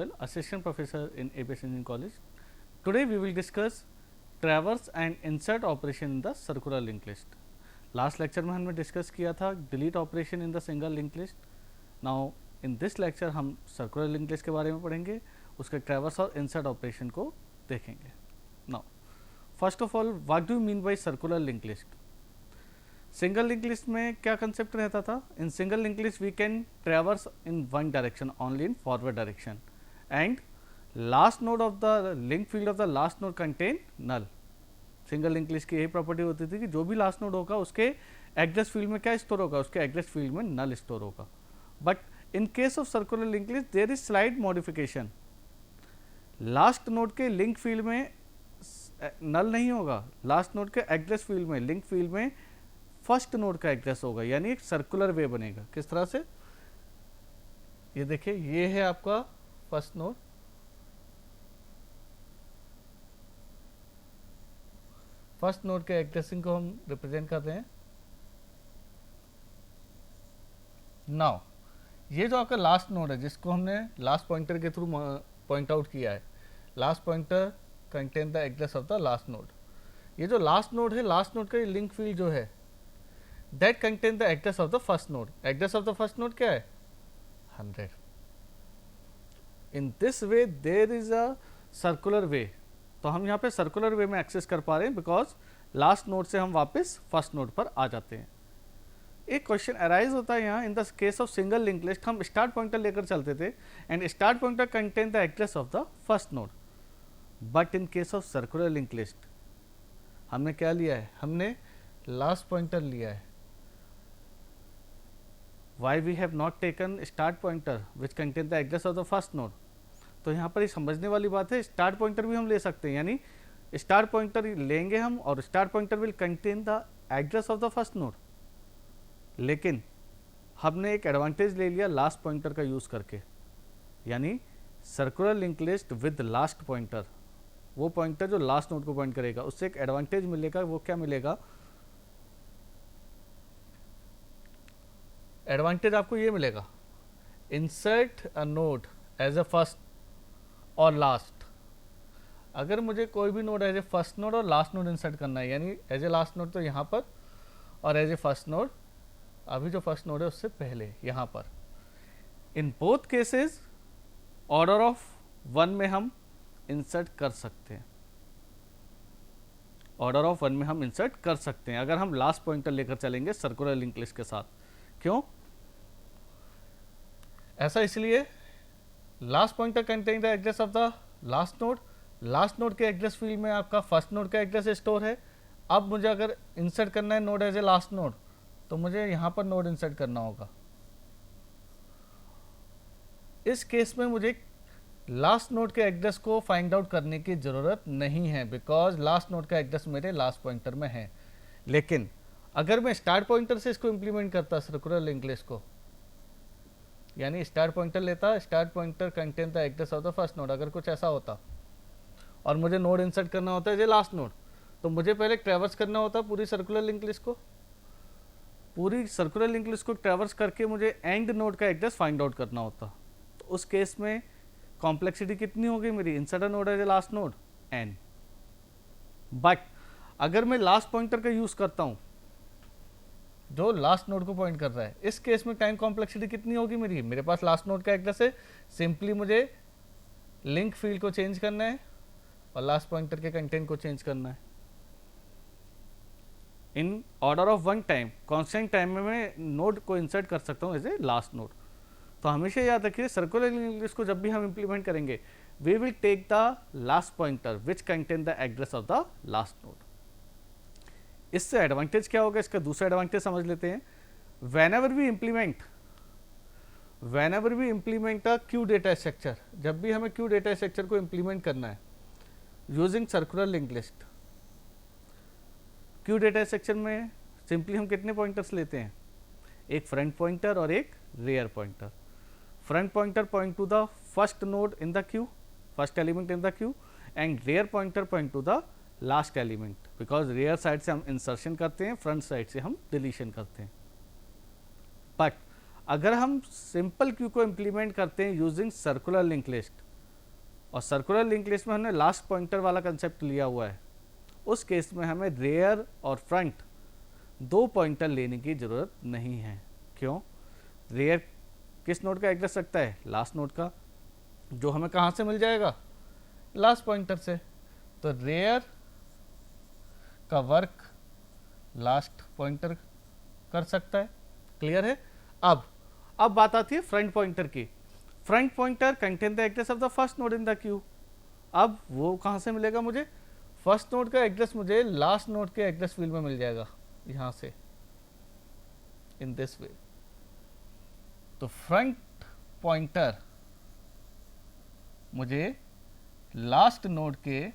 Goel, Assistant Professor in ABS Engineering College. Today we will discuss traverse and insert operation in the circular linked list. Last lecture में हमने discuss किया था delete operation in the single linked list. Now in this lecture हम circular linked list के बारे में पढ़ेंगे, उसके traverse और insert operation को देखेंगे. Now first of all, what do you mean by circular linked list? Single link list में क्या कंसेप्ट रहता था? In single link list we can traverse in one direction only in forward direction and last node of the link field of the last node contain null. Single link list की यही property होती थी कि जो भी last node होगा उसके address field में क्या स्टोर होगा? उसके एड्रेस फील्ड में नल स्टोर होगा. But in case of circular link list there is slight modification. Last node के लिंक फील्ड में नल नहीं होगा, लास्ट नोड के एड्रेस फील्ड में लिंक फील्ड में फर्स्ट नोड का एड्रेस होगा, यानी एक सर्कुलर वे बनेगा. किस तरह से? ये देखिए, ये है आपका फर्स्ट नोड, फर्स्ट नोड के एड्रेसिंग को हम रिप्रेजेंट कर रहे हैं. नाउ ये जो आपका लास्ट नोड है जिसको हमने लास्ट पॉइंटर के थ्रू पॉइंट आउट किया है, last pointer contain the address of the last node. ये जो लास्ट नोड है, लास्ट नोड का लिंक फील्ड जो है that contain the address of the first node. Address of the first node क्या है? 100. In this way there is a circular way. तो हम यहाँ पे सर्कुलर वे में एक्सेस कर पा रहे हैं बिकॉज लास्ट नोड से हम वापस फर्स्ट नोड पर आ जाते हैं. एक क्वेश्चन अराइज होता है यहाँ. In the case of single link list हम स्टार्ट पॉइंटर लेकर चलते थे and start pointer contain the address of the first node. But in case of circular link list हमने क्या लिया है? हमने लास्ट पॉइंटर लिया है. Why we have not taken start pointer which contain the address of the first node? तो यहाँ पर ये समझने वाली बात है. स्टार्ट पॉइंटर भी हम ले सकते हैं, यानी स्टार्ट पॉइंटर लेंगे हम और start pointer will contain the address of the first node. लेकिन हमने एक एडवांटेज ले लिया लास्ट पॉइंटर का यूज़ करके, यानी circular link list with last pointer. वो पॉइंटर जो लास्ट नोड को पॉइंट करेगा, उससे एक एडवांटेज मिलेगा. वो क्या मिलेगा? एडवांटेज आपको ये मिलेगा, insert a node as a first और लास्ट. अगर मुझे कोई भी node as a first node और लास्ट नोड इंसर्ट करना है, यानी एज ए लास्ट नोड तो यहाँ पर और एज ए फर्स्ट नोड अभी जो फर्स्ट नोड है उससे पहले यहाँ पर, in both cases order of one में हम इंसर्ट कर सकते हैं. ऑर्डर ऑफ वन में हम इंसर्ट कर सकते हैं अगर हम लास्ट पॉइंटर लेकर चलेंगे सर्कुलर लिंक लिस्ट के साथ. क्यों ऐसा? इसलिए last pointer contain the address of the last node. Last node के एड्रेस फील्ड में आपका फर्स्ट नोड का एड्रेस स्टोर है. अब मुझे अगर इंसर्ट करना है node as a last node, तो मुझे यहां पर नोड इंसर्ट करना होगा. इस केस में मुझे लास्ट नोड के एड्रेस को फाइंड आउट करने की जरूरत नहीं है बिकॉज लास्ट नोड का एड्रेस मेरे लास्ट पॉइंटर में है. लेकिन अगर मैं स्टार्ट पॉइंटर से इसको इंप्लीमेंट करता सर्कुलर लिंक लिस्ट को, यानी स्टार्ट पॉइंटर लेता, start pointer contain the address of the first node, अगर कुछ ऐसा होता और मुझे नोड इंसर्ट करना होता है जो लास्ट नोड, तो मुझे पहले ट्रैवर्स करना होता पूरी सर्कुलर लिंक लिस्ट को. पूरी सर्कुलर लिंक लिस्ट को ट्रैवर्स करके मुझे एंड नोड का एड्रेस फाइंड आउट करना होता. तो उस केस में कॉम्प्लेक्सिटी कितनी होगी मेरी? Insert a node as a last node n. But अगर मैं लास्ट पॉइंटर का यूज करता हूँ जो लास्ट नोड को पॉइंट कर रहा है, इस केस में टाइम कॉम्प्लेक्सिटी कितनी होगी मेरी? मेरे पास लास्ट नोड का एड्रेस है, सिंपली मुझे लिंक फील्ड को चेंज करना है और लास्ट पॉइंटर के कंटेंट को चेंज करना है in order of one time. Constant time में मैं नोड को इंसर्ट कर सकता हूँ एज ए लास्ट नोड. तो हमेशा याद रखिए सर्कुलर लिंक लिस्ट को जब भी हम इंप्लीमेंट करेंगे, we will take the last pointer which contain the address of the last node. इससे एडवांटेज क्या होगा? इसका दूसरा एडवांटेज समझ लेते हैं. whenever we implement a queue data structure, जब भी हमें क्यू डेटा स्ट्रक्चर को इंप्लीमेंट करना है using circular link list, Q data structure में सिंपली हम कितने पॉइंटर्स लेते हैं? एक फ्रंट पॉइंटर और एक rear pointer. Front pointer point to the first node in the Q, first element in the Q, and rear pointer point to the last element, because rear side से हम insertion करते हैं, front side से हम deletion करते हैं. But अगर हम सिंपल क्यू को इंप्लीमेंट करते हैं यूजिंग सर्कुलर लिंक लिस्ट, और सर्कुलर लिंक लिस्ट में हमने लास्ट पॉइंटर वाला कंसेप्ट लिया हुआ है। उस केस में हमें रेयर और फ्रंट दो पॉइंटर लेने की ज़रूरत नहीं है। क्यों? रेयर किस नोड का एड्रेस रखता है? लास्ट नोड का, जो हमें कहाँ से मिल जाएगा? लास्ट पॉइंटर से। तो रेयर का वर्क लास्ट पॉइंटर कर सकता है। क्लियर है? अब बात आती है फ्रंट पॉइंटर की। Front pointer contain the address of the first node in the Q. अब वो कहाँ से मिलेगा मुझे? फर्स्ट नोड का एड्रेस मुझे लास्ट नोड के एड्रेस फील्ड में मिल जाएगा, यहाँ से, इन दिस वे। तो फ्रंट पॉइंटर मुझे लास्ट नोड के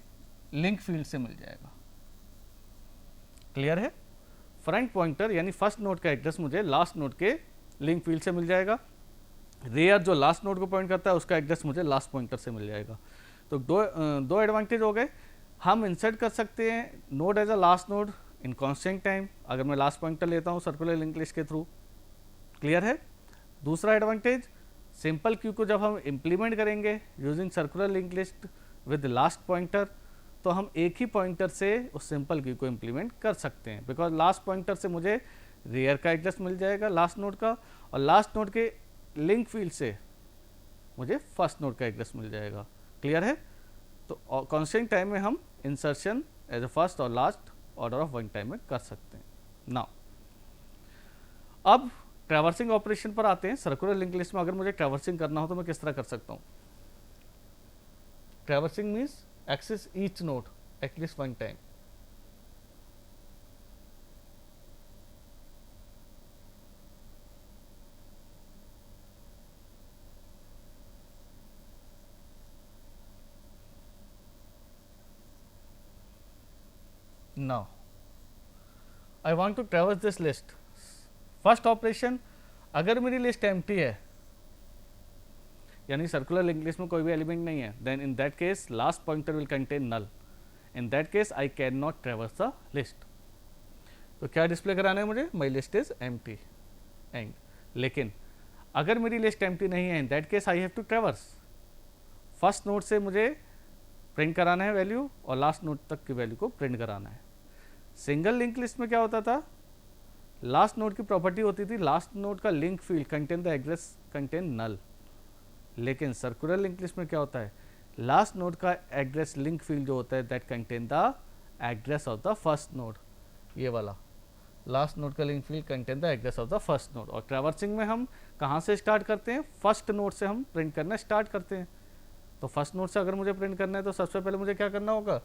लिंक फील्ड से मिल जाएगा। क्लियर है? फ्रंट पॉइंटर यानी फर्स्ट नोड का एड्रेस मुझे लास्ट नोड के लिंक फील्ड से मिल जाएगा। रेयर जो लास्ट नोड को पॉइंट करता है उसका एड्रेस मुझे लास्ट पॉइंटर से मिल जाएगा। तो दो एडवांटेज हो गए। हम इंसर्ट कर सकते हैं node as a last node in constant time, अगर मैं लास्ट पॉइंटर लेता हूँ सर्कुलर लिंक लिस्ट के थ्रू। क्लियर है? दूसरा एडवांटेज, सिंपल क्यू को जब हम इम्प्लीमेंट करेंगे using circular link list with last pointer, तो हम एक ही पॉइंटर से उस सिंपल क्यू को इम्प्लीमेंट कर सकते हैं, बिकॉज लास्ट पॉइंटर से मुझे रेयर का एड्रेस मिल जाएगा लास्ट नोड का, और लास्ट नोड के लिंक फील्ड से मुझे फर्स्ट नोड का एड्रेस मिल जाएगा। क्लियर है? तो कांस्टेंट टाइम में हम इंसर्शन एज अ फर्स्ट और last order of one time में कर सकते हैं। नाउ अब ट्रैवर्सिंग ऑपरेशन पर आते हैं। सर्कुलर लिंक लिस्ट में अगर मुझे ट्रैवर्सिंग करना हो तो मैं किस तरह कर सकता हूँ? Traversing means access each node at least one time. Now I want to traverse this list. First operation, अगर मेरी लिस्ट एम्प्टी है यानी सर्कुलर लिंक लिस्ट में कोई भी एलिमेंट नहीं है, then in that case last pointer will contain null. In that case I can not traverse the list. तो क्या डिस्प्ले कराना है मुझे? My list is empty and. लेकिन अगर मेरी लिस्ट एम्प्टी नहीं है, in that case I have to traverse. First node से मुझे प्रिंट कराना है वैल्यू और लास्ट नोड तक की वैल्यू को प्रिंट कराना है। सिंगल लिंक लिस्ट में क्या होता था? लास्ट नोड की प्रॉपर्टी होती थी लास्ट नोड का link field contain the address contain null. लेकिन सर्कुलर लिंक लिस्ट में क्या होता है? लास्ट नोड का एड्रेस लिंक फील्ड जो होता है that contain the address of the first node, ये वाला लास्ट नोड का link field contain the address of the first node. और ट्रैवर्सिंग में हम कहाँ से स्टार्ट करते हैं? फर्स्ट नोड से हम प्रिंट करना स्टार्ट करते हैं। तो फर्स्ट नोड से अगर मुझे प्रिंट करना है तो सबसे पहले मुझे क्या करना होगा?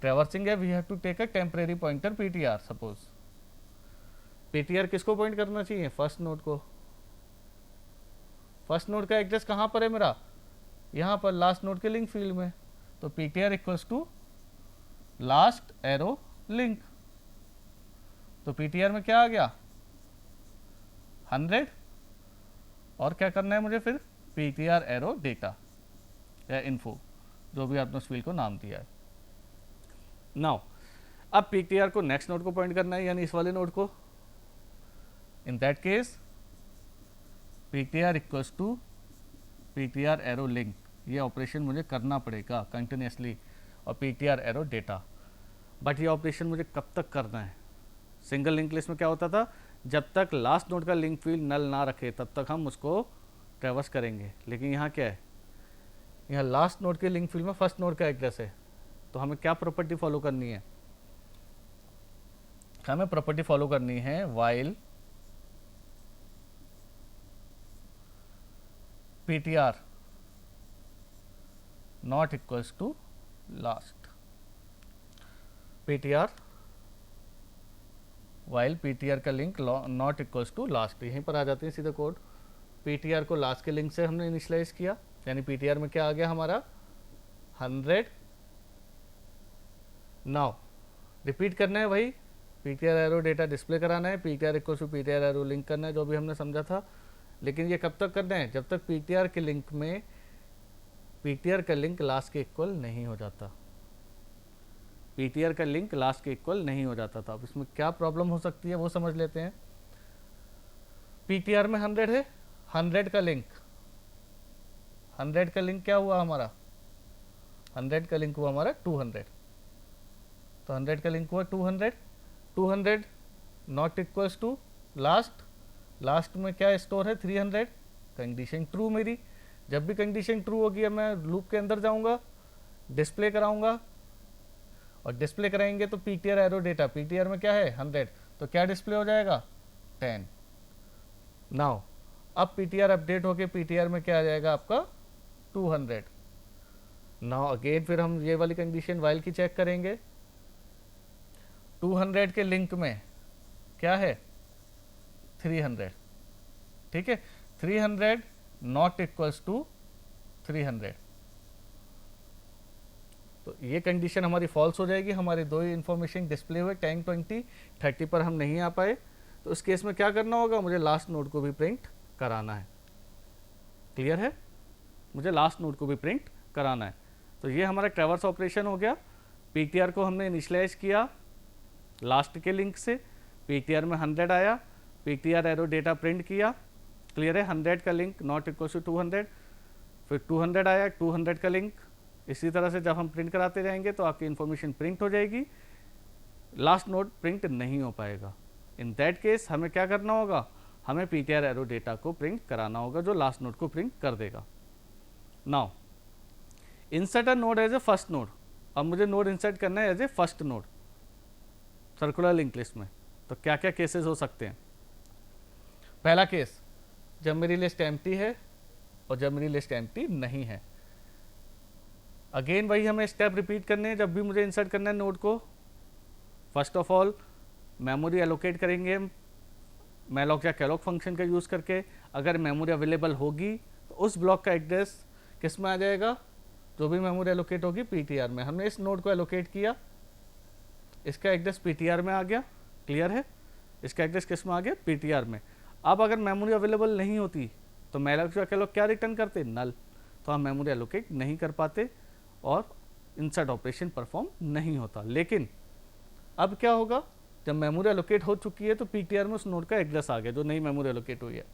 ट्रैवर्सिंग है, we have to take a temporary pointer PTR. Suppose PTR किसको पॉइंट करना चाहिए? फर्स्ट नोड को। फर्स्ट नोड का एड्रेस कहाँ पर है मेरा? यहाँ पर लास्ट नोड के लिंक फील्ड में। तो PTR equals to last arrow link. तो पीटीआर में क्या आ गया? 100। और क्या करना है मुझे फिर? पीटीआर एरो डेटा या इन्फो, जो भी आपने उस फील्ड को नाम दिया है। नाउ अब पीटीआर को नेक्स्ट नोड को पॉइंट करना है, यानी इस वाले नोड को। In that case PTR equals to PTR arrow link. ये ऑपरेशन मुझे करना पड़ेगा कंटिन्यूसली, और पीटीआर एरो डेटा। बट ये ऑपरेशन मुझे कब तक करना है? सिंगल लिंक लिस्ट में क्या होता था? जब तक लास्ट नोड का लिंक फील्ड नल ना रखे तब तक हम उसको ट्रैवर्स करेंगे। लेकिन यहाँ क्या है? यहाँ लास्ट नोड के लिंक फील्ड में फर्स्ट नोड का एड्रेस है। तो हमें क्या प्रॉपर्टी फॉलो करनी है? हमें प्रॉपर्टी फॉलो करनी है while PTR not equals to last. PTR while PTR का link not equals to last. यहीं पर आ जाते हैं सीधे कोड। पीटीआर को लास्ट के लिंक से हमने इनिशियलाइज किया, यानी पीटीआर में क्या आ गया हमारा? 100। नाउ रिपीट करना है वही, पीटीआर एरो डेटा डिस्प्ले कराना है, PTR equals to PTR arrow link करना है, जो भी हमने समझा था। लेकिन ये कब तक करना है? जब तक पीटीआर के लिंक में पीटीआर का लिंक लास्ट के इक्वल नहीं हो जाता। पीटीआर का लिंक लास्ट के इक्वल नहीं हो जाता था। अब इसमें क्या प्रॉब्लम हो सकती है वो समझ लेते हैं। पीटीआर में 100 है, 100 का लिंक, 100 का लिंक क्या हुआ हमारा? 100 का लिंक हुआ हमारा 200, तो 100 का लिंक हुआ 200, 200 not equals to last, last में क्या स्टोर है 300, कंडीशन ट्रू मेरी। जब भी कंडीशन ट्रू होगी मैं लूप के अंदर जाऊंगा, डिस्प्ले कराऊंगा, और डिस्प्ले कराएंगे तो पीटीआर एरो डेटा, पीटीआर में क्या है 100, तो क्या डिस्प्ले हो जाएगा 10। नाउ अब पीटीआर अपडेट होके पीटीआर में क्या आ जाएगा आपका 200। नाउ अगेन फिर हम ये वाली कंडीशन वाइल की चेक करेंगे, 200 के लिंक में क्या है 300, ठीक है, 300 नॉट इक्वल्स टू 300, तो ये कंडीशन हमारी फॉल्स हो जाएगी, हमारे दो ही इंफॉर्मेशन डिस्प्ले हुए 10, 20, 30 पर हम नहीं आ पाए। तो इस केस में क्या करना होगा, मुझे लास्ट नोड को भी प्रिंट कराना है। क्लियर है, मुझे लास्ट नोड को भी प्रिंट कराना है। तो ये हमारा ट्रैवर्स ऑपरेशन हो गया। पीटीआर को हमने इनिशियलाइज किया लास्ट के लिंक से, पीटीआर में 100 आया, पीटीआर एरो डेटा प्रिंट किया। क्लियर है, 100 का लिंक नॉट इक्वल टू 200, फिर 200 आया, 200 का लिंक। इसी तरह से जब हम प्रिंट कराते जाएंगे तो आपकी इन्फॉर्मेशन प्रिंट हो जाएगी, लास्ट नोड प्रिंट नहीं हो पाएगा। इन दैट केस हमें क्या करना होगा, हमें पीटीआर एरो डेटा को प्रिंट कराना होगा जो लास्ट नोड को प्रिंट कर देगा। Now insert a node as a first node, अब मुझे नोड इंसर्ट करना है as a first node circular link list में। तो क्या क्या केसेस हो सकते हैं। पहला केस, जब मेरी लिस्ट एम्प्टी है और जब मेरी लिस्ट एम्प्टी नहीं है। अगेन वही हमें स्टेप रिपीट करने हैं जब भी मुझे इंसर्ट करना है नोड को। First of all memory allocate करेंगे मैलॉक या कैलॉक फंक्शन का यूज़ करके। अगर मेमोरी अवेलेबल होगी तो उस ब्लॉक का एड्रेस किस में आ जाएगा, जो भी मेमोरी एलोकेट होगी पीटीआर में। हमने इस नोड को एलोकेट किया, इसका एड्रेस पीटीआर में आ गया। क्लियर है, इसका एड्रेस किस में आ गया पीटीआर में। अब अगर मेमोरी अवेलेबल नहीं होती तो मैलॉक या कैलॉक क्या रिटर्न करते, नल। तो हम मेमोरी एलोकेट नहीं कर पाते और इंसर्ट ऑपरेशन परफॉर्म नहीं होता। लेकिन अब क्या होगा, जब मेमोरी एलोकेट हो चुकी है तो पीटीआर में उस नोड का एड्रेस आ गया जो नई मेमोरी एलोकेट हुई है।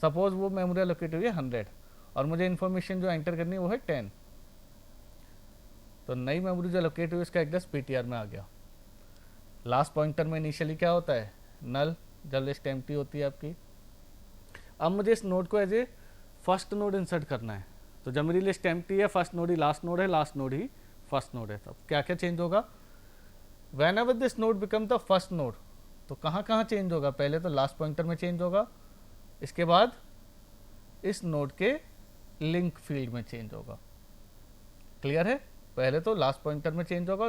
सपोज वो मेमोरी एलोकेट हुई है 100 और मुझे इन्फॉर्मेशन जो एंटर करनी है वो है 10, तो नई मेमोरी जो एलोकेट हुई उसका एड्रेस पीटीआर में आ गया। लास्ट पॉइंटर में इनिशियली क्या होता है, नल, जब लिस्ट एम्प्टी होती है आपकी। अब मुझे इस नोड को as a first node insert करना है। तो जब मेरी लिस्ट एम्प्टी है, फर्स्ट नोड ही लास्ट नोड है, लास्ट नोड ही फर्स्ट नोड है, तब क्या क्या चेंज होगा। Whenever this node become the first node, तो कहाँ कहाँ चेंज होगा, पहले तो लास्ट पॉइंटर में चेंज होगा, इसके बाद इस नोड के लिंक फील्ड में चेंज होगा। क्लियर है, पहले तो लास्ट पॉइंटर में चेंज होगा,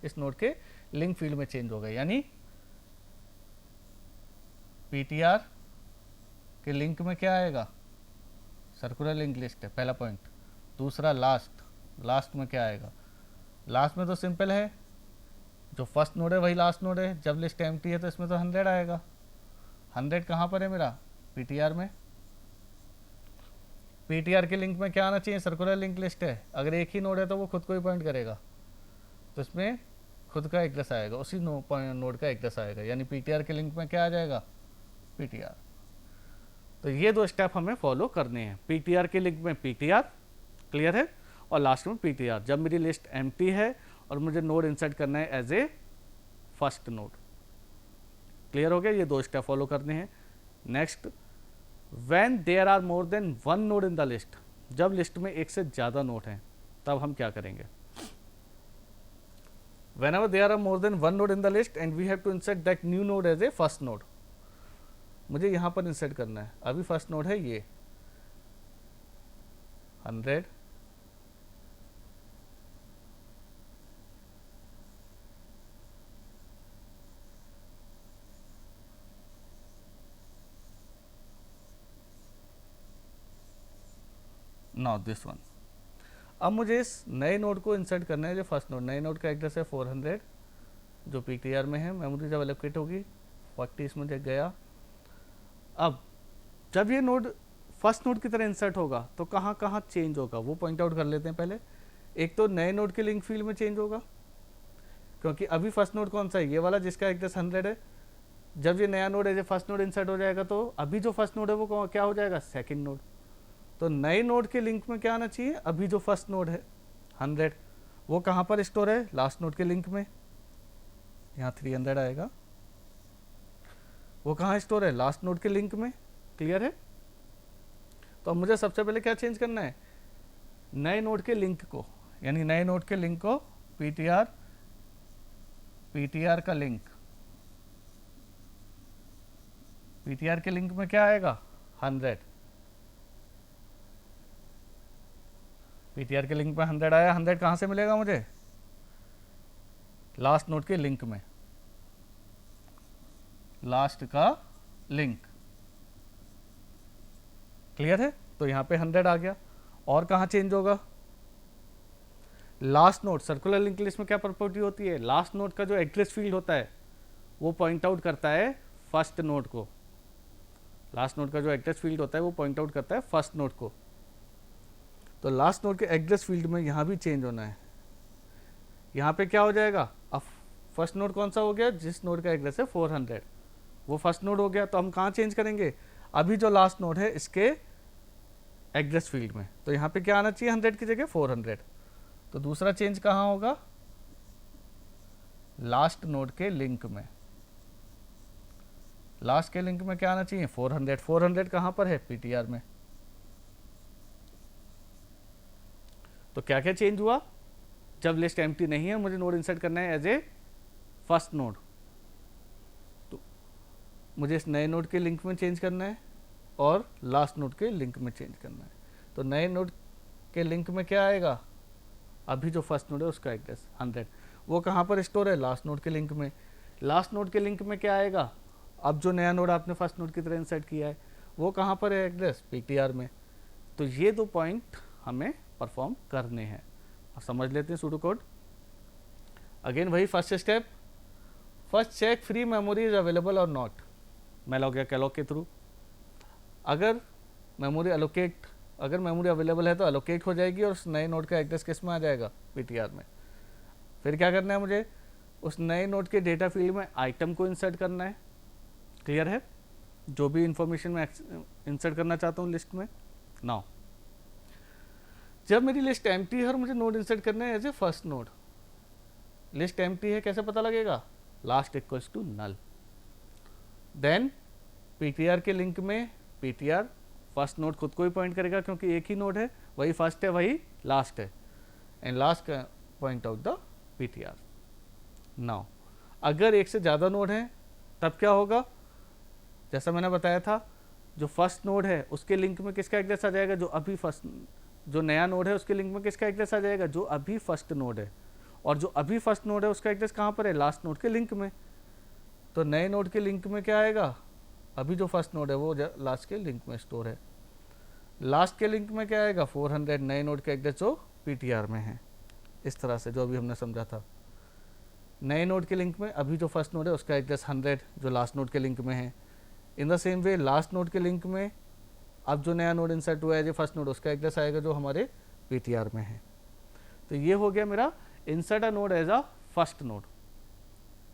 इस नोड के लिंक फील्ड में चेंज होगा। यानी पीटीआर के लिंक में क्या आएगा, सर्कुलर लिंक लिस्ट है पहला पॉइंट। दूसरा लास्ट, लास्ट में क्या आएगा, लास्ट में तो सिंपल है, जो फर्स्ट नोड है वही लास्ट नोड है। जब लिस्ट एम्प्टी है तो इसमें तो 100 आएगा। 100 कहाँ पर है मेरा, पीटीआर में। पीटीआर के लिंक में क्या आना चाहिए, सर्कुलर लिंक लिस्ट है। अगर एक ही नोड है तो वो खुद को ही पॉइंट करेगा, तो इसमें खुद का एड्रेस आएगा, उसी नोड का एड्रेस आएगा। यानी पीटीआर के लिंक में क्या आ जाएगा, पीटीआर। तो ये दो स्टेप हमें फॉलो करने हैं, पीटीआर के लिंक में पीटीआर, क्लियर है, और लास्ट में पीटीआर जब मेरी लिस्ट एम्प्टी है और मुझे नोड इंसर्ट करना है as a first node. Clear हो गया, ये दो स्टेप फॉलो करने हैं। Next, when there are more than one node in the list, जब लिस्ट में एक से ज़्यादा नोड हैं तब हम क्या करेंगे। whenever there are more than one node in the list and we have to insert that new node as a first node, मुझे यहाँ पर इंसर्ट करना है। अभी फर्स्ट नोड है ये 100, नाउ दिस वन। अब मुझे इस नए नोड को इंसर्ट करना है जो फर्स्ट नोड, नए नोड का एड्रेस है 400 जो पीटीआर में है। मेमोरी जब एलोकेट होगी 40 इसमें गया। अब जब ये नोड फर्स्ट नोड की तरह इंसर्ट होगा तो कहाँ कहाँ चेंज होगा वो पॉइंट आउट कर लेते हैं पहले। एक तो नए नोड के लिंक फील्ड में चेंज होगा, क्योंकि अभी फर्स्ट नोड कौन सा है, ये वाला जिसका एड्रेस 100 है। जब ये नया नोड है, फर्स्ट नोड इंसर्ट हो जाएगा तो अभी जो फर्स्ट नोड है वो क्या हो जाएगा, सेकंड नोड। तो नए नोड के लिंक में क्या आना चाहिए, अभी जो फर्स्ट नोड है 100, वो कहाँ पर स्टोर है? लास्ट नोड के लिंक में, यहाँ 300 आएगा। वो कहाँ स्टोर है? लास्ट नोड के लिंक में। क्लियर है? तो अब मुझे सबसे पहले क्या चेंज करना है? नए नोड के लिंक को, यानी नए नोड के लिंक को पीटीआर का लिंक, पीटीआर के लिंक में क्या आएगा? 100। पीटीआर के लिंक में 100 आया। 100 कहाँ से मिलेगा मुझे? लास्ट नोड के लिंक में, लास्ट का लिंक। क्लियर है? तो यहाँ पे 100 आ गया। और कहाँ चेंज होगा? Last node, circular link list में क्या प्रॉपर्टी होती है? लास्ट नोड का जो एड्रेस फील्ड होता है वो पॉइंट आउट करता है फर्स्ट नोड को। लास्ट नोड का जो एड्रेस फील्ड होता है वो पॉइंट आउट करता है फर्स्ट नोड को। तो लास्ट नोड के एड्रेस फील्ड में यहाँ भी चेंज होना है। यहाँ पे क्या हो जाएगा? अब फर्स्ट नोड कौन सा हो गया? जिस नोड का एड्रेस है 400, वो फर्स्ट नोड हो गया। तो हम कहाँ चेंज करेंगे? अभी जो लास्ट नोड है इसके एड्रेस फील्ड में। तो यहाँ पे क्या आना चाहिए? 100 की जगह 400। तो दूसरा चेंज कहाँ होगा? लास्ट नोड के लिंक में। लास्ट के लिंक में क्या आना चाहिए? 400। 400 कहाँ पर है? पीटीआर में। तो क्या क्या चेंज हुआ? जब लिस्ट एम्प्टी नहीं है, मुझे नोड इंसर्ट करना है एज ए फर्स्ट नोड, तो मुझे इस नए नोड के लिंक में चेंज करना है और लास्ट नोड के लिंक में चेंज करना है। तो नए नोड के लिंक में क्या आएगा? अभी जो फर्स्ट नोड है उसका एड्रेस 100, वो कहाँ पर स्टोर है? लास्ट नोड के लिंक में। लास्ट नोड के लिंक में क्या आएगा? अब जो नया नोड आपने फर्स्ट नोड की तरह इंसर्ट किया है वो कहाँ पर है एड्रेस? पीटीआर में। तो ये दो पॉइंट हमें परफॉर्म करने हैं। और समझ लेते हैं सूडो कोड। अगेन वही first step, first check free memory is available और नॉट, मैलॉग या कैलॉग के थ्रू। अगर मेमोरी अवेलेबल है तो अलोकेट हो जाएगी और उस नए नोड का एड्रेस किस में आ जाएगा? पीटीआर में। फिर क्या करना है मुझे? उस नए नोड के डेटा फील्ड में आइटम को इंसर्ट करना है। क्लियर है? जो भी इंफॉर्मेशन मैं इंसर्ट करना चाहता हूँ लिस्ट में। नाउ जब मेरी लिस्ट एम्प्टी है और मुझे नोड इंसर्ट करना है as a first node, list empty है, कैसे पता लगेगा? Last equals to null. Then PTR के लिंक में पीटीआर फर्स्ट नोड खुद को ही पॉइंट करेगा क्योंकि एक ही नोड है, वही फर्स्ट है वही लास्ट है, एंड लास्ट का point out the PTR. Now अगर एक से ज़्यादा नोड है तब क्या होगा? जैसा मैंने बताया था, जो फर्स्ट नोड है उसके लिंक में किसका एड्रेस आ जाएगा? जो नया नोड है उसके लिंक में किसका एड्रेस आ जाएगा? जो अभी फर्स्ट नोड है। और जो अभी फर्स्ट नोड है उसका एड्रेस कहाँ पर है? लास्ट नोड के लिंक में। तो नए नोड के लिंक में क्या आएगा? अभी जो फर्स्ट नोड है वो लास्ट के लिंक में स्टोर है। लास्ट के लिंक में क्या आएगा? 400, नए नोड का एड्रेस जो पीटीआर में है। इस तरह से जो अभी हमने समझा था, नए नोड के लिंक में अभी जो फर्स्ट नोड है उसका एड्रेस 100 जो लास्ट नोड के लिंक में है। In the same way last node के लिंक में अब जो नया नोड इंसर्ट हुआ है जो फर्स्ट नोड, उसका एड्रेस आएगा जो हमारे पीटीआर में है। तो ये हो गया मेरा insert a node as a first node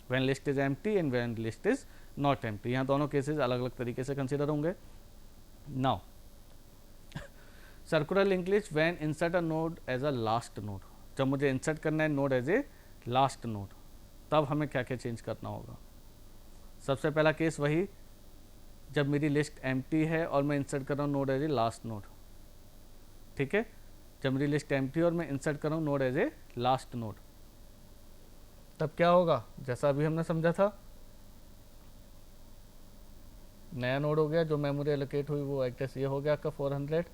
when list is empty and when list is not empty. यहाँ दोनों केसेस अलग अलग तरीके से कंसिडर होंगे। Now circular link list when insert a node as a last node, जब मुझे insert करना है node as a last node, तब हमें क्या क्या चेंज करना होगा? सबसे पहला केस वही जब मेरी लिस्ट एम्प्टी है और मैं इंसर्ट कर रहा हूँ node as a last node. ठीक है? जब मेरी लिस्ट एम्प्टी और मैं इंसर्ट कर रहा हूँ node as a last node, तब क्या होगा? जैसा अभी हमने समझा था, नया नोड हो गया, जो मेमोरी एलोकेट हुई वो एड्रेस ये हो गया आपका 440।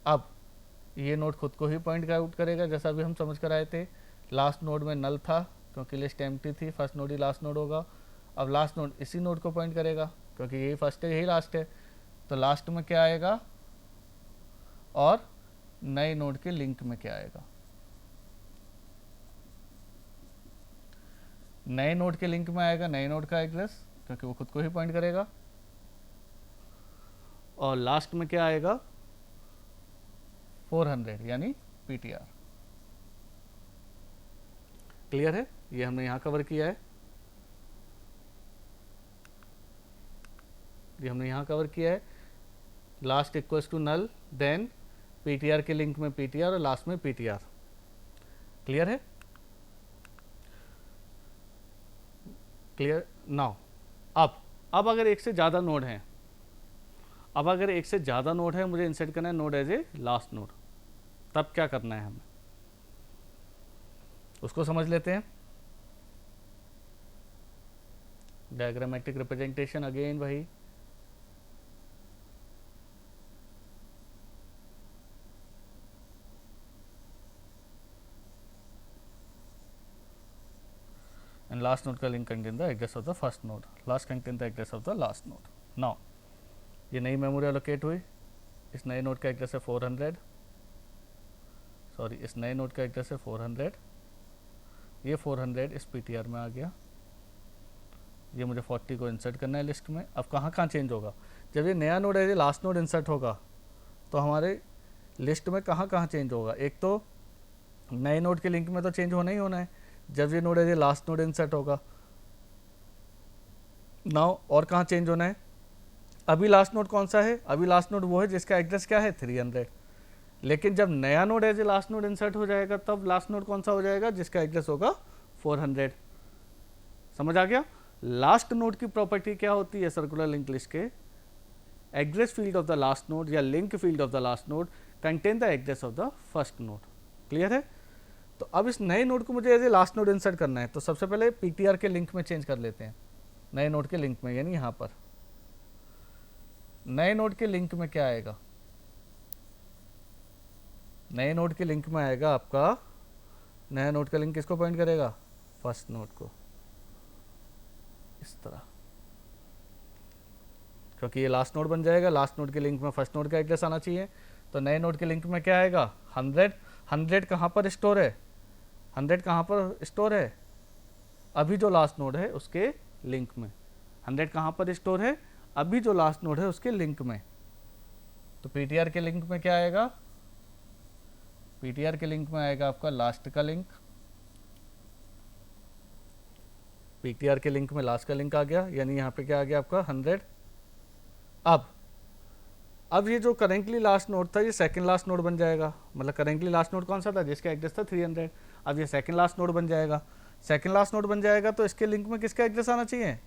अब ये नोड खुद को ही पॉइंट आउट करेगा, जैसा अभी हम समझ कर आए थे। लास्ट नोड में नल था क्योंकि लिस्ट एम्प्टी थी, फर्स्ट नोड ही लास्ट नोड होगा। अब लास्ट नोड इसी नोड को पॉइंट करेगा क्योंकि यही फर्स्ट है यही लास्ट है। तो लास्ट में क्या आएगा और नए नोड के लिंक में क्या आएगा? नए नोड के लिंक में आएगा नए नोड का एड्रेस क्योंकि वो खुद को ही पॉइंट करेगा, और लास्ट में क्या आएगा? 400 यानी पीटीआर। क्लियर है? ये हमने यहाँ कवर किया है, ये हमने यहाँ कवर किया है। Last equals to null, then PTR के लिंक में पीटीआर और लास्ट में पीटीआर। क्लियर है? Clear now. अब अगर एक से ज़्यादा नोड हैं, अब अगर एक से ज़्यादा नोड है, मुझे इंसर्ट करना है node as a last node, तब क्या करना है हमें, उसको समझ लेते हैं। डायग्रामेटिक रिप्रेजेंटेशन अगेन वही, and last node का link contain the address of the first node, last contain the address of the last node. Now ये नई मेमोरी एलोकेट हुई, इस नए नोड का एड्रेस है 400, सॉरी इस नए नोड का एड्रेस है 400, ये 400 इस पीटीआर में आ गया, ये मुझे 40 को इंसर्ट करना है लिस्ट में। अब कहाँ कहाँ चेंज होगा, जब ये नया नोड है, ये लास्ट नोड इंसर्ट होगा तो हमारे लिस्ट में कहाँ कहाँ चेंज होगा। एक तो नए नोड के लिंक में तो चेंज होना ही होना है जब ये नोड है, ये लास्ट नोड इंसर्ट होगा। नाउ और कहाँ चेंज होना है, अभी लास्ट नोड कौन सा है, अभी लास्ट नोड वो है जिसका एड्रेस क्या है 300, लेकिन जब नया node as a last node insert हो जाएगा तब लास्ट नोड कौन सा हो जाएगा, जिसका एड्रेस होगा 400। समझ आ गया? लास्ट नोड की प्रॉपर्टी क्या होती है सर्कुलर लिंक लिस्ट के, address field of the last node या link field of the last node contain the address of the first node. Clear है? तो अब इस नए नोड को मुझे as a last node insert करना है, तो सबसे पहले पीटीआर के लिंक में चेंज कर लेते हैं, नए नोड के लिंक में, यानी यहाँ पर नए नोड के लिंक में क्या आएगा, नए नोड के लिंक में आएगा आपका, नया नोड का लिंक किसको पॉइंट करेगा, फर्स्ट नोड को, इस तरह, क्योंकि ये लास्ट नोड बन जाएगा, लास्ट नोड के लिंक में फर्स्ट नोड का एड्रेस आना चाहिए, तो नए नोड के लिंक में क्या आएगा 100। 100 कहाँ पर स्टोर है, 100 कहाँ पर स्टोर है, अभी जो लास्ट नोड है उसके लिंक में। 100 कहाँ पर स्टोर है, अभी जो लास्ट नोड है उसके लिंक में। तो पीटीआर के लिंक में क्या आएगा, पीटीआर के लिंक में आएगा आपका लास्ट का लिंक, पीटीआर के लिंक में लास्ट का लिंक आ गया, यानी यहाँ पे क्या आ गया आपका 100। अब ये जो करेंटली लास्ट नोड था ये सेकंड लास्ट नोड बन जाएगा, मतलब करेंटली लास्ट नोड कौन सा था, जिसका एड्रेस था 300, अब ये सेकंड लास्ट नोड बन जाएगा। सेकंड लास्ट नोड बन जाएगा तो इसके लिंक में किसका एड्रेस आना चाहिए,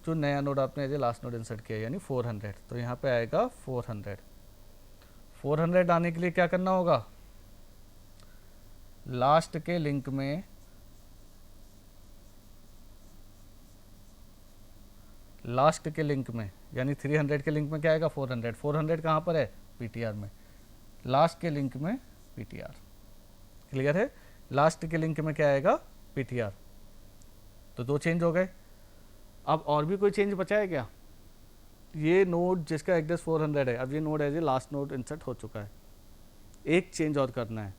जो नया नोड आपने as a last node insert किया, यानी 400, तो यहाँ पे आएगा 400। 400 आने के लिए क्या करना होगा, लास्ट के लिंक में, लास्ट के लिंक में यानी 300 के लिंक में क्या आएगा 400। 400 कहाँ पर है, पीटीआर में, लास्ट के लिंक में पीटीआर। क्लियर है? लास्ट के लिंक में क्या आएगा, पीटीआर। तो दो चेंज हो गए। अब और भी कोई चेंज बचा है क्या, ये नोड जिसका एड्रेस 400 है, अब ये node as a last node insert हो चुका है, एक चेंज और करना है,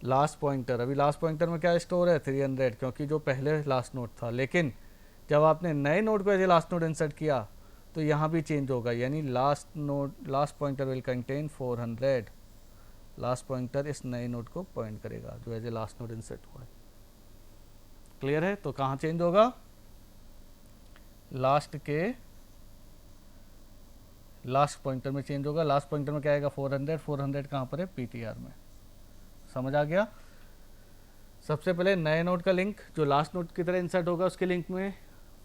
लास्ट पॉइंटर। अभी लास्ट पॉइंटर में क्या स्टोर है 300, क्योंकि जो पहले लास्ट नोड था, लेकिन जब आपने नए नोड को as a last node insert किया तो यहाँ भी चेंज होगा, यानी last node, last pointer will contain 400। Last pointer इस नए नोड को पॉइंट करेगा जो as a last node insert हुआ है। क्लियर है? तो कहाँ चेंज होगा, लास्ट के लास्ट पॉइंटर में चेंज होगा। लास्ट पॉइंटर में क्या आएगा 400। 400 कहाँ पर है, पीटीआर में। समझ आ गया? सबसे पहले नए नोड का लिंक जो लास्ट नोड की तरह इंसर्ट होगा उसके लिंक में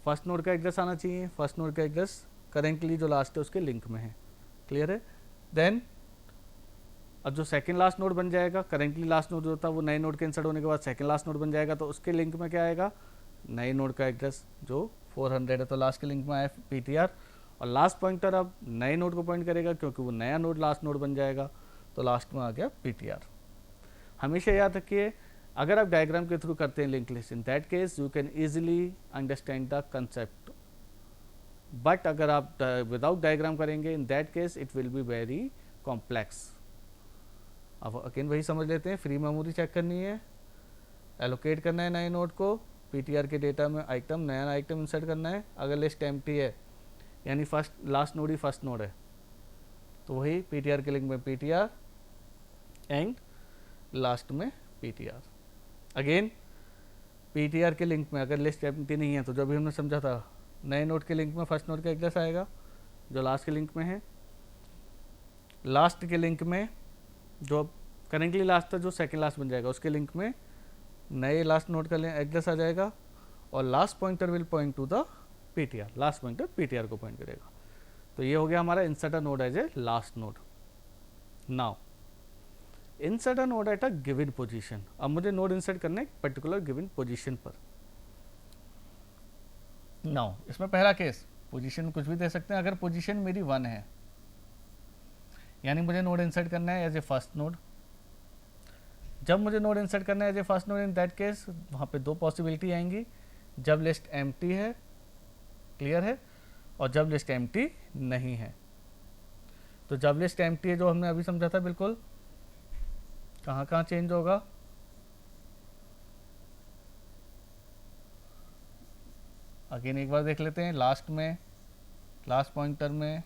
फर्स्ट नोड का एड्रेस आना चाहिए, फर्स्ट नोड का एड्रेस करेंटली जो लास्ट है उसके लिंक में है। क्लियर है? देन अब जो सेकंड लास्ट नोड बन जाएगा, करेंटली लास्ट नोड जो था वो नए नोड के इंसर्ट होने के बाद सेकंड लास्ट नोड बन जाएगा, तो उसके लिंक में क्या आएगा, नए नोड का एड्रेस जो 400 है, तो लास्ट के लिंक में आया पीटीआर। और लास्ट पॉइंटर अब नए नोड को पॉइंट करेगा क्योंकि वो नया नोड लास्ट नोड बन जाएगा, तो लास्ट में आ गया पीटीआर। हमेशा याद रखिए, अगर आप डायग्राम के थ्रू करते हैं link list, in that case you can easily understand the concept, but अगर आप विदाउट डायग्राम करेंगे, इन that case it will be very complex. अब अगेन वही समझ लेते हैं, फ्री मेमोरी चेक करनी है, एलोकेट करना है नए नोड को, पीटीआर के डेटा में आइटम, नया आइटम इंसर्ट करना है। अगर लिस्ट एम्प्टी है यानी फर्स्ट लास्ट नोड ही फर्स्ट नोड है, तो वही पीटीआर के लिंक में पीटीआर एंड लास्ट में पीटीआर। अगेन पीटीआर के लिंक में अगर लिस्ट एम्प्टी नहीं है तो जो भी हमने समझा था, नए नोड के लिंक में फर्स्ट नोड का एड्रेस आएगा जो लास्ट के लिंक में है, लास्ट के लिंक में जो करेंटली लास्ट था जो सेकेंड लास्ट बन जाएगा उसके लिंक में नए लास्ट नोड का एड्रेस आ जाएगा और last pointer will point to the PTR, last pointer PTR को पॉइंट करेगा। तो ये हो गया हमारा insert a node as a last node. Now insert a node at a given position. अब मुझे नोड इंसर्ट करना है पर्टिकुलर गिवन पोजीशन पर। नाउ इसमें पहला केस, पोजीशन कुछ भी दे सकते हैं। अगर पोजीशन मेरी 1 है यानी मुझे नोड इंसर्ट करना है एज ए फर्स्ट नोड। जब मुझे नोड इंसर्ट करना है as a first node, in that case वहाँ पे दो पॉसिबिलिटी आएंगी, जब लिस्ट एम्प्टी है, क्लियर है, और जब लिस्ट एम्प्टी नहीं है। तो जब लिस्ट एम्प्टी है जो हमने अभी समझा था बिल्कुल, कहाँ कहाँ चेंज होगा, अगेन एक बार देख लेते हैं। लास्ट में, लास्ट पॉइंटर में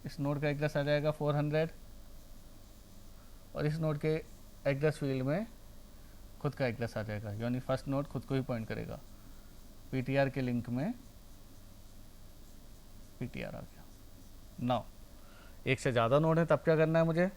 इस नोड का एड्रेस आ जाएगा 400 और इस नोड के एड्रेस फील्ड में खुद का एड्रेस आ जाएगा, यानी फर्स्ट नोड खुद को ही पॉइंट करेगा। पीटीआर के लिंक में पीटीआर आ गया। नाउ एक से ज़्यादा नोड है तब क्या करना है मुझे,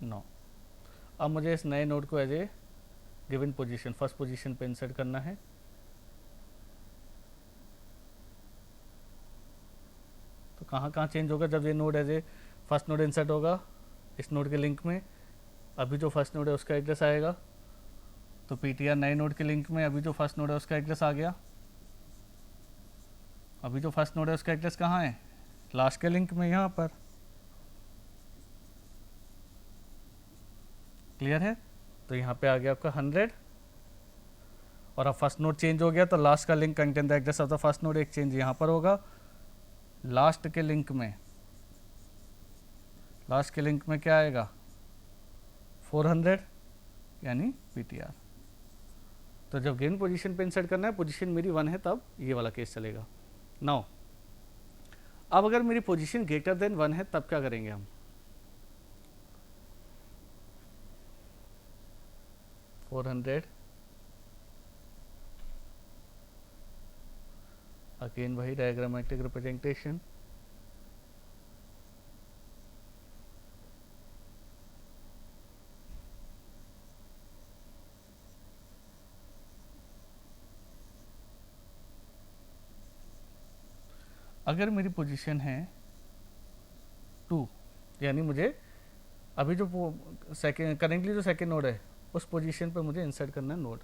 नो अब मुझे इस नए नोड को as a given position, first position पे इंसर्ट करना है। तो कहाँ कहाँ चेंज होगा, जब ये node as a first node insert होगा इस नोड के लिंक में, अभी जो फर्स्ट नोड है उसका एड्रेस आएगा। तो पीटीआर नए नोड के लिंक में अभी जो फर्स्ट नोड है उसका एड्रेस आ गया। अभी जो फर्स्ट नोड है उसका एड्रेस कहाँ है, लास्ट के लिंक में, यहाँ पर, क्लियर है। तो यहाँ पे आ गया आपका 100 और अब फर्स्ट नोड चेंज हो गया तो लास्ट का link contain the address of the first node, एक चेंज यहाँ पर होगा। लास्ट के लिंक में, लास्ट के लिंक में क्या आएगा 400 यानी पीटीआर। तो जब गिवन पोजीशन पे इंसर्ट करना है, पोजीशन मेरी 1 है तब ये वाला केस चलेगा। नाउ अब अगर मेरी पोजीशन ग्रेटर देन 1 है तब क्या करेंगे हम, 400 अगेन वही डायग्रामेटिक रिप्रेजेंटेशन, अगर मेरी पोजीशन है 2 यानी मुझे अभी जो सेकेंड करेंटली जो सेकेंड नोड है उस पोजीशन पर मुझे इंसर्ट करना है नोड,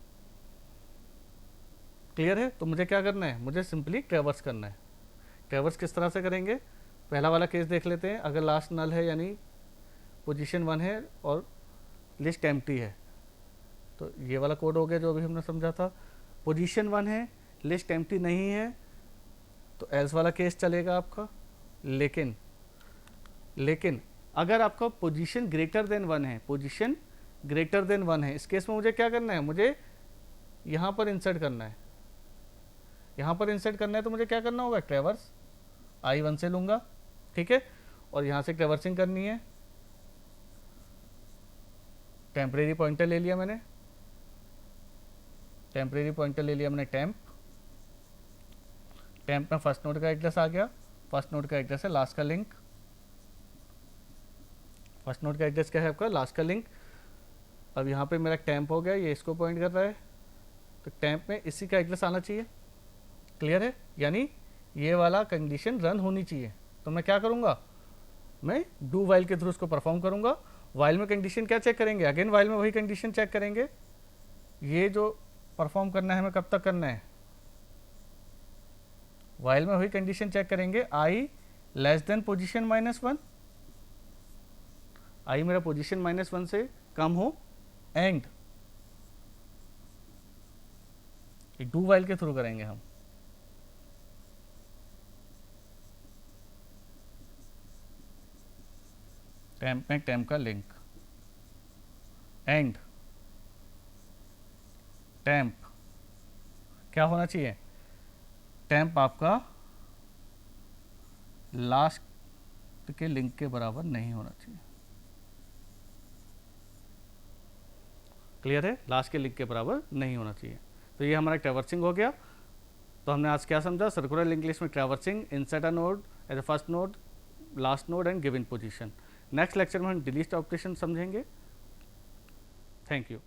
क्लियर है। तो मुझे क्या करना है, मुझे सिंपली ट्रैवर्स करना है। ट्रैवर्स किस तरह से करेंगे, पहला वाला केस देख लेते हैं। अगर लास्ट नल है यानी पोजीशन 1 है और लिस्ट एम्प्टी है, तो ये वाला कोड हो गया जो अभी हमने समझा था। पोजीशन 1 है, लिस्ट एम्प्टी नहीं है, तो एल्स वाला केस चलेगा आपका। लेकिन अगर आपका पोजीशन ग्रेटर देन 1 है, पोजीशन ग्रेटर देन 1 है, इस केस में मुझे क्या करना है, मुझे यहाँ पर इंसर्ट करना है। यहाँ पर इंसर्ट करना है तो मुझे क्या करना होगा, ट्रैवर्स I1 से लूँगा, ठीक है, और यहाँ से ट्रैवर्सिंग करनी है। टेम्परेरी पॉइंटर ले लिया मैंने, टेम्परेरी पॉइंटर ले लिया मैंने टेम्प में फर्स्ट नोड का एड्रेस आ गया। फर्स्ट नोड का एड्रेस है लास्ट का लिंक, फर्स्ट नोड का एड्रेस क्या है आपका, लास्ट का लिंक। अब यहाँ पे मेरा टेम्प हो गया, ये इसको पॉइंट कर रहा है, तो टेम्प में इसी का एड्रेस आना चाहिए, क्लियर है। यानी ये वाला कंडीशन रन होनी चाहिए। तो मैं क्या करूँगा, मैं डू वाइल के थ्रू उसको परफॉर्म करूँगा। वाइल में कंडीशन क्या चेक करेंगे, अगेन वाइल में वही कंडीशन चेक करेंगे। ये जो परफॉर्म करना है हमें कब तक करना है, वाइल में वही कंडीशन चेक करेंगे, आई लेस देन पोजीशन -1, आई मेरा पोजीशन -1 से कम हो, एंड डू वाइल के थ्रू करेंगे हम। टेम्प में टेम्प का लिंक, एंड टेम्प क्या होना चाहिए, टेम्प आपका लास्ट के लिंक के बराबर नहीं होना चाहिए। क्लियर है? लास्ट के लिंक के बराबर नहीं होना चाहिए। तो ये हमारा ट्रैवर्सिंग हो गया। तो हमने आज क्या समझा? सर्कुलर लिंक लिस्ट में traversing, insert a node as a first node, last node and given position. Next lecture में हम डिलीट ऑपरेशन समझेंगे। Thank you.